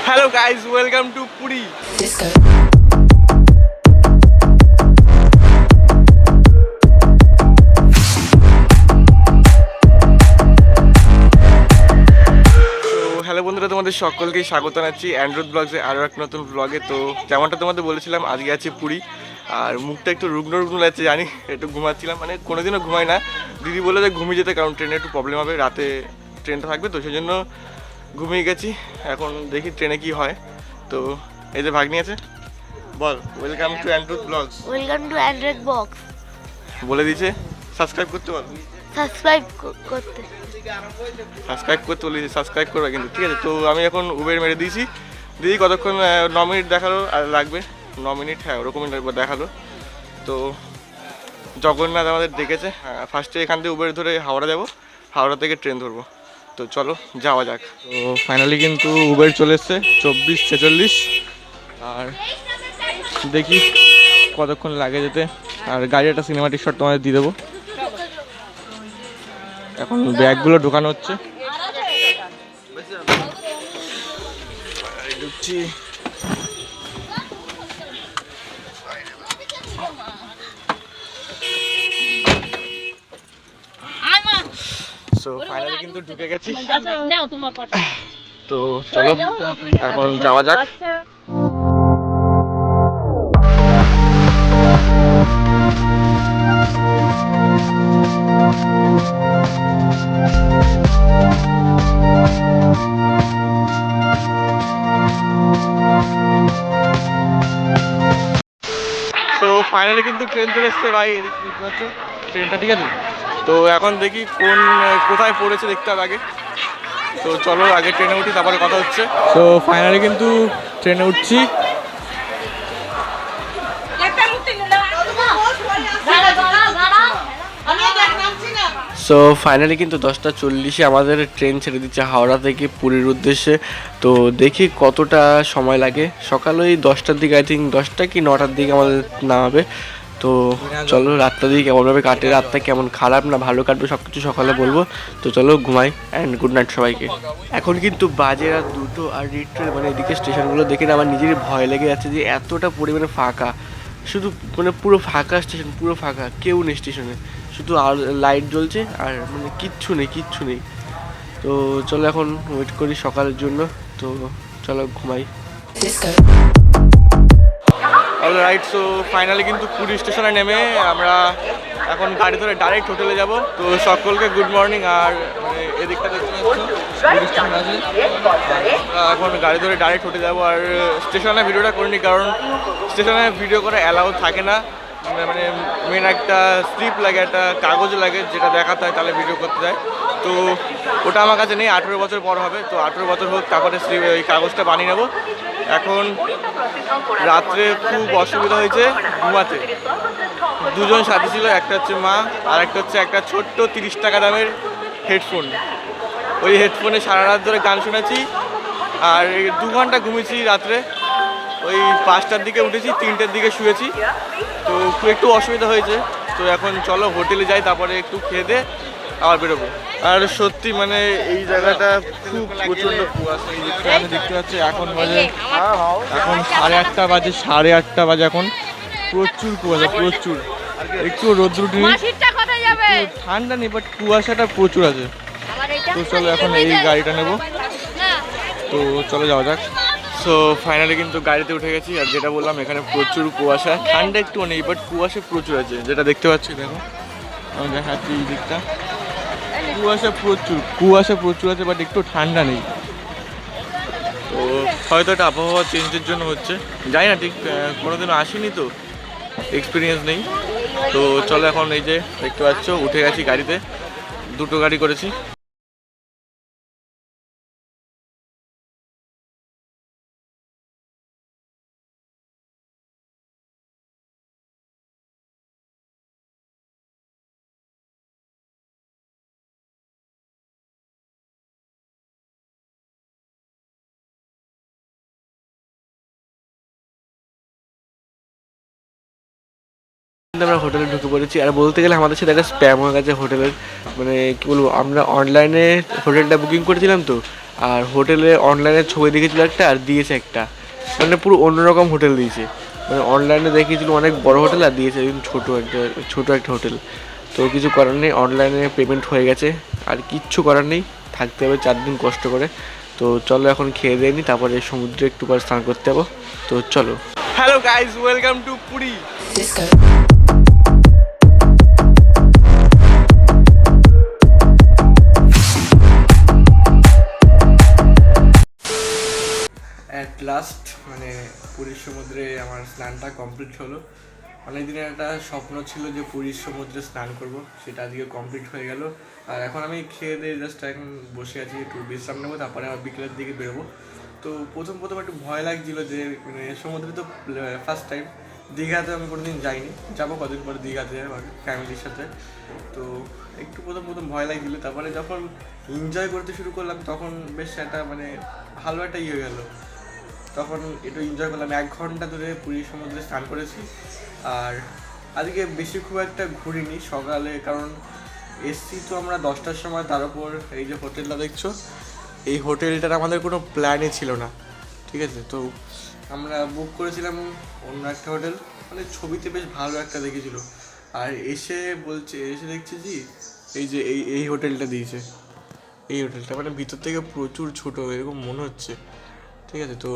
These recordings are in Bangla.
Hello guys, welcome to Puri. Disco. Hello বন্ধুরা, তোমাদের সকলকে স্বাগত জানাচ্ছি অ্যান্ড্রয়েড ব্লগসে আরও এক নতুন ব্লগে। তো যেমনটা তোমাদের বলেছিলাম, আজকে আছি পুরী। আর মুখটা একটু রুগ্ন রুগ্ন লাগছে, জানি একটু ঘুমাচ্ছিলাম, মানে কোনোদিনও ঘুমাই না। দিদি বলে যে ঘুমিয়ে যেতে, কারণ ট্রেনে একটু প্রবলেম হবে, রাতে ট্রেনটা থাকবে, তো সেই জন্য ঘুমিয়ে গেছি। এখন দেখি ট্রেনে কি হয়। তো এই যে ভাগ্নি আছে, বল welcome to Android blogs. Welcome to Android box. বলে দিয়েছে সাবস্ক্রাইব করতে, বল সাবস্ক্রাইব করতে বলেছি, সাবস্ক্রাইব করবে কিন্তু, ঠিক আছে? তো আমি এখন উবের মেরে দিয়েছি। দিদি কতক্ষণ 9 মিনিট দেখালো, আর লাগবে 9 মিনিট, হ্যাঁ ওরকমই দেখালো। তো জগন্নাথ আমাদের ডেকেছে। ফার্স্টে এখান থেকে উবের ধরে হাওড়া যাব, হাওড়া থেকে ট্রেন ধরবো। তো চলো যাওয়া যাক। তো ফাইনালি কিন্তু উবের চলে এসছে 2446, আর দেখি কতক্ষণ লাগে যেতে। আর গাড়ি একটা সিনেমাটিক শট তোমাদের দিয়ে দেবো। এখন ব্যাগগুলো ঢোকানো হচ্ছে। ঢুকছি। সো ফাইনালি কিন্তু ঢুকে গেছি। তো চলো এখন যাওয়া যাক। তো ফাইনালি কিন্তু ট্রেন চলে এসছে ভাই, দেখতে পাচ্ছ ট্রেনটা, ঠিক আছে? তো এখন দেখি কোথায় পড়েছে, দেখতে হবে আগে। তো চলো আগে ট্রেনে উঠি, তারপরে কথা হচ্ছে। তো ফাইনালি কিন্তু ট্রেনে উঠছি। সো ফাইনালি কিন্তু 10টা 40-এ আমাদের ট্রেন ছেড়ে দিচ্ছে হাওড়া থেকে পুরীর উদ্দেশ্যে। তো দেখি কতটা সময় লাগে। সকাল ওই 10টার দিকে, আই থিঙ্ক 10টা কি 9টার দিকে আমাদের নামাবে। তো চলো রাতটা দিকে কেমনভাবে কাটে, রাতটা কেমন খারাপ না ভালো কাটবে সব কিছু সকালে বলবো। তো চলো ঘুমাই, অ্যান্ড গুড নাইট সবাইকে। এখন কিন্তু বাজে রাত 2টো, আর মানে এদিকে স্টেশনগুলো দেখে না আমার নিজেরই ভয় লেগে যাচ্ছে যে এতটা পরিমাণে ফাঁকা। শুধু মানে পুরো ফাঁকা স্টেশন, পুরো ফাঁকা, কেউ নেই স্টেশনে, শুধু আর লাইট জ্বলছে, আর মানে কিচ্ছু নেই। তো চলো এখন ওয়েট করি সকালের জন্য। তো চলো ঘুমাই। অলরাইট, সো ফাইনালি কিন্তু পুরী স্টেশনে নেমে আমরা এখন গাড়ি ধরে ডাইরেক্ট হোটেলে যাব। তো সকলকে গুড মর্নিং। আর মানে এদিকটা দেখতে পুরী স্টেশন আছে, এখন গাড়ি ধরে ডাইরেক্ট হোটেলে যাবো। আর স্টেশনে ভিডিওটা করিনি, কারণ স্টেশনে ভিডিও করা অ্যালাউ থাকে না। মানে মেন একটা স্লিপ লাগে, একটা কাগজ লাগে, যেটা দেখাতে হয় তাহলে ভিডিও করতে যায়। তো ওটা আমার কাছে নেই, 18 বছর পর হবে। তো 18 বছর হোক, তারপরে ওই কাগজটা বানিয়ে নেবো। এখন রাত্রে খুব অসুবিধা হয়েছে ঘুমাতে। দুজন সাথী ছিল, একটা হচ্ছে মা, আর একটা হচ্ছে একটা ছোট্ট 30 টাকা দামের হেডফোন। ওই হেডফোনে সারা রাত ধরে গান শুনেছি, আর 2 ঘন্টা ঘুমিয়েছি রাত্রে। ওই 5টার দিকে উঠেছি, 3টের দিকে শুয়েছি। তো একটু অসুবিধা হয়েছে। তো এখন চলো হোটেলে যাই, তারপরে একটু খেয়ে দিয়ে আবার বেরোবো। আর সত্যি মানে এই জায়গাটা খুব প্রচণ্ড কুয়াশা। আমি দেখতে পাচ্ছি এখন বাজে, এখন 8:30 বাজে এখন। প্রচুর কুয়াশা, প্রচুর। একটু রোদ্র নেই, ঠান্ডা নেই, বাট কুয়াশাটা প্রচুর আছে। তো চলো এখন এই গাড়িটা নেব। তো চলো যাওয়া যাক। সো ফাইনালি কিন্তু গাড়িতে উঠে গেছি। আর যেটা বললাম, এখানে প্রচুর কুয়াশা, ঠান্ডা একটু নেই, বাট কুয়াশা প্রচুর আছে, যেটা দেখতে পাচ্ছি। দেখো আমি দেখাচ্ছি এই দিকটা, কুয়াশা প্রচুর আছে, বাট একটু ঠান্ডা নেই। তো হয়তো এটা আবহাওয়া চেঞ্জের জন্য হচ্ছে, জানি না ঠিক, কোনোদিনও আসিনি তো এক্সপিরিয়েন্স নেই। তো চলো এখন এই যে দেখতে পাচ্ছ উঠে গেছি গাড়িতে, 2টো গাড়ি করেছি। আমরা হোটেলে ঢুকে পড়েছি। আর বলতে গেলে আমাদের সাথে একটা স্প্যাম হয়ে গেছে হোটেলের। মানে কি বলবো, আমরা অনলাইনে হোটেলটা বুকিং করেছিলাম, তো আর হোটেলে অনলাইনে ছবি দেখেছিল একটা আর দিয়েছে একটা, মানে পুরো অন্যরকম হোটেল দিয়েছে। মানে অনলাইনে দেখিয়েছিল অনেক বড় হোটেল আর দিয়েছে একদম ছোটো একটা হোটেল। তো কিছু করার নেই, অনলাইনে পেমেন্ট হয়ে গেছে, আর কিচ্ছু করার নেই, থাকতে হবে 4 দিন কষ্ট করে। তো চলো এখন খেয়ে দিয়ে নি, তারপরে সমুদ্রে একটু পর স্নান করতে যাবো। তো চলো। Hello guys, welcome to Puri. At last মানে পুরীর সমুদ্রে আমার স্নানটা কমপ্লিট হলো। অনেক দিনের একটা স্বপ্ন ছিল যে পুরীর সমুদ্রে স্নান করব, সেটা আজকে কমপ্লিট হয়ে গেল। আর এখন আমি খেয়ে দিয়ে জাস্ট এখন বসে আছি, একটু বিশ্রাম নেবো, তারপরে আবার বিকেলের দিকে বেরোবো। তো প্রথম একটু ভয় লাগছিলো যে মানে সমুদ্রে তো ফার্স্ট টাইম, দীঘাতে আমি কোনোদিন যাইনি, যাবো কদিন পরে দীঘাতে আমার ফ্যামিলির সাথে। তো একটু প্রথম ভয় লাগছিলো, তারপরে যখন এনজয় করতে শুরু করলাম তখন বেশ একটা মানে ভালো একটা হয়ে গেলো। তখন একটু এনজয় করলাম, 1 ঘন্টা ধরে পুরীর সমুদ্রে স্নান করেছি। আর আজকে বেশি খুব একটা ঘুরিনি সকালে, কারণ এসছি তো আমরা 10টার সময়। তার উপর এই যে হোটেলটা দেখছো, এই হোটেলটার আমাদের কোনো প্ল্যানই ছিল না, ঠিক আছে। তো আমরা বুক করেছিলাম অন্য একটা হোটেল, মানে ছবিতে বেশ ভালো একটা দেখেছিল। আর এসে দেখছি জি এই যে এই হোটেলটা দিয়েছে, এই হোটেলটা মানে ভিতর থেকে প্রচুর ছোট এরকম মনে হচ্ছে, ঠিক আছে। তো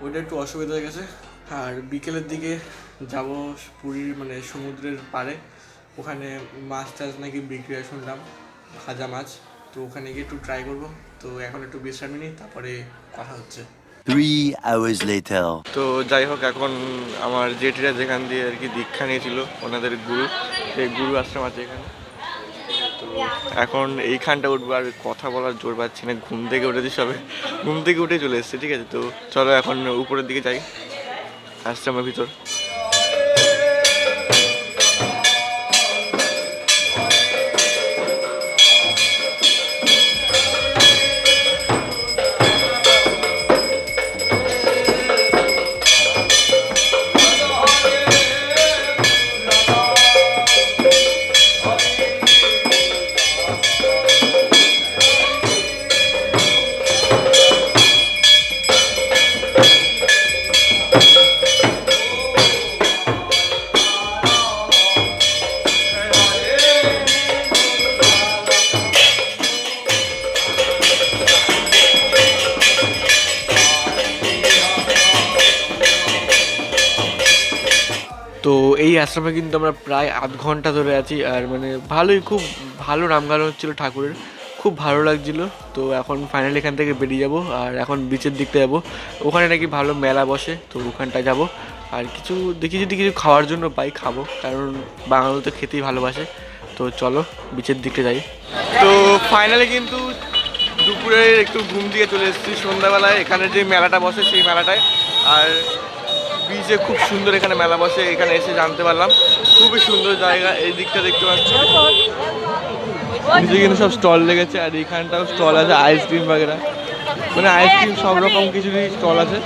ওইটা একটু অসুবিধা হয়ে গেছে। আর বিকেলের দিকে যাব পুরীর মানে সমুদ্রের পাড়ে, ওখানে মাছ টাছ নাকি বিক্রি হয় শুনলাম, ভাজা মাছ। তো ওখানে গিয়ে একটু ট্রাই করবো। তো এখন একটু বিশ্রাম নিই, তারপরে কথা হচ্ছে। 3 hours later. তো যাই হোক, এখন আমার জেঠিরা যেখান দিয়ে আর কি দীক্ষা নিয়েছিল, ওনাদের গুরু, সেই গুরু আশ্রম আছে এখানে। তো এখন এইখানটা উঠবো, আর কথা বলার জোর পাচ্ছি না, ঘুম থেকে উঠেছি সবে, ঘুম থেকে উঠে চলে এসছে, ঠিক আছে। তো চলো এখন উপরের দিকে যাই আশ্রমের ভিতর। তো এই আশ্রমে কিন্তু আমরা প্রায় 1/2 ঘন্টা ধরে আছি, আর মানে ভালোই, খুব ভালো নামগান হচ্ছিলো ঠাকুরের, খুব ভালো লাগছিলো। তো এখন ফাইনালি এখান থেকে বেরিয়ে যাব, আর এখন বিচের দিকটা যাব, ওখানে নাকি ভালো মেলা বসে, তো ওখানটায় যাব। আর কিছু দেখি যদি কিছু খাওয়ার জন্য পাই খাবো, কারণ বাঙালি তো খেতেই ভালোবাসে। তো চলো বিচের দিকটা যাই। তো ফাইনালি কিন্তু দুপুরে একটু ঘুম দিয়ে চলে এসেছি সন্ধ্যাবেলায়, এখানে যে মেলাটা বসে সেই মেলাটায়। আর বিচে খুব সুন্দর এখানে মেলা বসে, এখানে এসে জানতে পারলাম খুবই সুন্দর জায়গা। এই দিকটা দেখতে পাচ্ছি নিচে কিন্তু সব স্টল লেগেছে, আর এইখানটাও স্টল আছে আইসক্রিম বাগেরা, মানে আইসক্রিম সব রকম কিছুরই স্টল আছে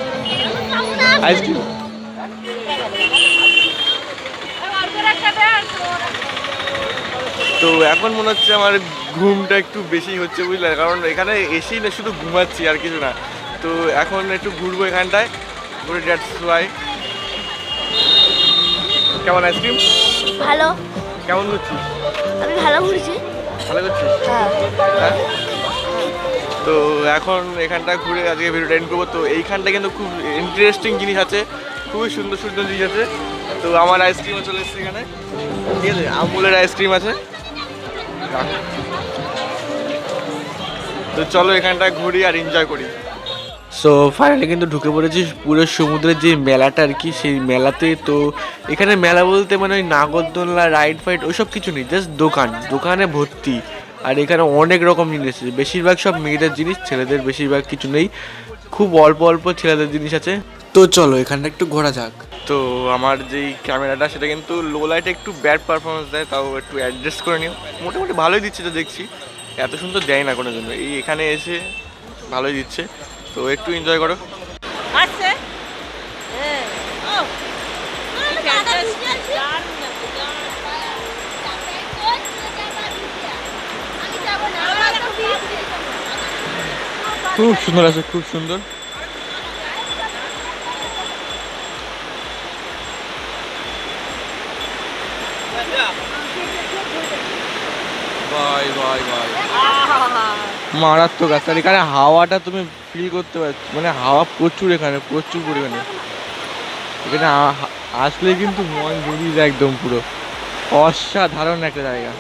আইসক্রিম। তো এখন মনে হচ্ছে আমার ঘুমটা একটু বেশি হচ্ছে বুঝলে, কারণ এখানে এসেই না শুধু ঘুমাচ্ছি আর কিছু না। তো এখন একটু ঘুরবো এখানটায় ঘুরে, দ্যাটস ওয়াই। কেমন আইসক্রিম? ভালো। কেমন করছিস? আমি ভালো ঘুরছি। ভালো করছিস? হ্যাঁ। তো এখন এখানটা ঘুরে আজকে ভিডিওটা এন্ড করবো। তো এইখানটা কিন্তু খুব ইন্টারেস্টিং জিনিস আছে, খুবই সুন্দর সুন্দর জিনিস আছে। তো আমার আইসক্রিমও চলে এসছে এখানে, ঠিক আছে, আমুলের আইসক্রিম আছে। তো চলো এখানটা ঘুরি আর এনজয় করি। সো ফাইনালি কিন্তু ঢুকে পড়েছি পুরো সমুদ্রের যে মেলাটা আর কি, সেই মেলাতে। তো এখানে মেলা বলতে মানে ওই নাগরদোলনা রাইড ফাইড ওইসব কিছু নেই, জাস্ট দোকানে ভর্তি। আর এখানে অনেক রকম জিনিস আছে, বেশিরভাগ সব মেয়েদের জিনিস, ছেলেদের বেশিরভাগ কিছু নেই, খুব অল্প অল্প ছেলেদের জিনিস আছে। তো চলো এখানটা একটু ঘোরা যাক। তো আমার যেই ক্যামেরাটা সেটা কিন্তু লো লাইটে একটু ব্যাড পারফরমেন্স দেয়, তাও একটু অ্যাডজাস্ট করে নিও। মোটামুটি ভালোই দিচ্ছে, তো দেখছি এত সুন্দর দেয় না কোনো জন্য, এই এখানে এসে ভালোই দিচ্ছে। তো একটু এনজয় করো। খুব সুন্দর আছে, খুব সুন্দর। ভাই ভাই ভাই মারাত্মক আছে। আর এখানে হাওয়াটা তুমি ফিল করতে পারছো, মানে হাওয়া প্রচুর, এখানে প্রচুর পরিমাণে। এখানে আসলে কিন্তু মন জুড়িয়ে যায় একদম, পুরো অসাধারণ একটা জায়গা।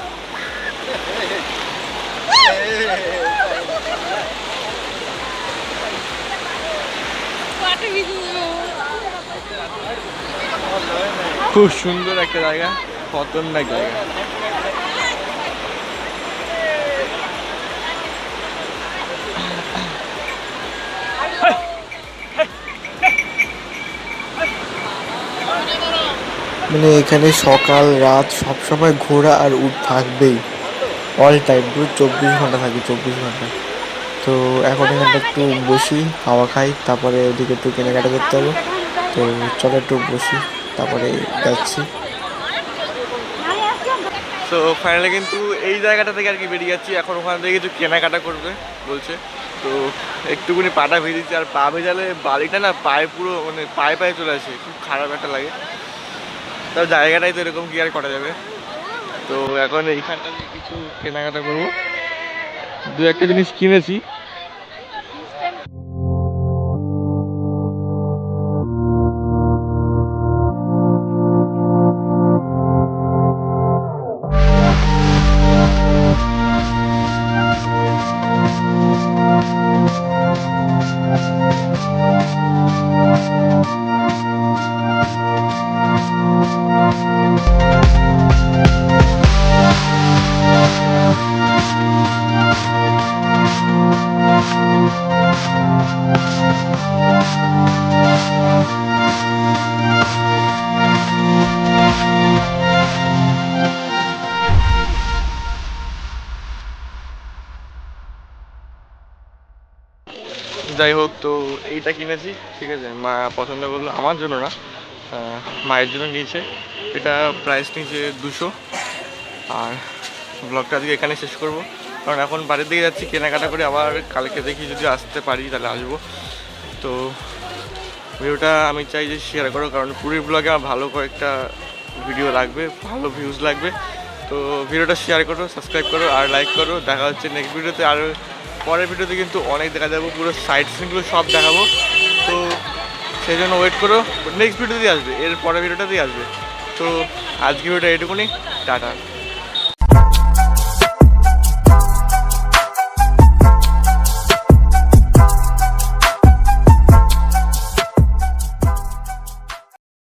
খুব সুন্দর একটা জায়গা, খতরনাক জায়গা। মানে এখানে সকাল রাত সবসময় ঘোরা আর উঠ থাকবেই, অল টাইম, পুরো 24 ঘন্টা থাকি, 24 ঘন্টা। তো এখন এখানটা একটু বসি, হাওয়া খাই, তারপরে ওদিকে একটু কেনাকাটা করতে হবে। তো চলো একটু বসি, তারপরে যাচ্ছি। তো ফাইনালি কিন্তু এই জায়গাটা থেকে আর কি বেরিয়ে যাচ্ছি। এখন ওখান থেকে কিছু কেনাকাটা করবে বলছে। তো একটুখানি পাটা ভেজেছি, আর পা ভেজালে বালিটা না পায়ে পুরো, মানে পায়ে পায়ে চলে আসে, খুব খারাপ একটা লাগে। তার জায়গাটাই তো এরকম, কি আর করা যাবে। তো এখন এইখানটা থেকে কিছু কেনাকাটা করবো, দু একটা জিনিস কিনেছি। যাই হোক, তো এইটা কিনেছি, ঠিক আছে। মা পছন্দ করলো, আমার জন্য না, মায়ের জন্য নিয়েছে। এটা প্রাইস নিয়েছে 200। আর ব্লগটা আজকে এখানে শেষ করব, কারণ এখন বাড়ির দিকে যাচ্ছি কেনাকাটা করে। আবার কালকে দেখি যদি আসতে পারি তাহলে আসবো। তো ভিডিওটা আমি চাই যে শেয়ার করো, কারণ পুরীর ব্লগে আমার ভালো কয়েকটা ভিডিও লাগবে, ভালো ভিউজ লাগবে। তো ভিডিওটা শেয়ার করো, সাবস্ক্রাইব করো আর লাইক করো। দেখা হচ্ছে নেক্সট ভিডিওতে। আর পরের ভিডিওতে কিন্তু অনেক দেখা যাবো, পুরো সাইট সিনগুলো সব দেখাবো। তো সেই জন্য ওয়েট করো, নেক্সট ভিডিওতেই আসবে, এর পরের ভিডিওটাতেই আসবে। তো আজকে ভিডিওটা এটুকুনি, টাটা।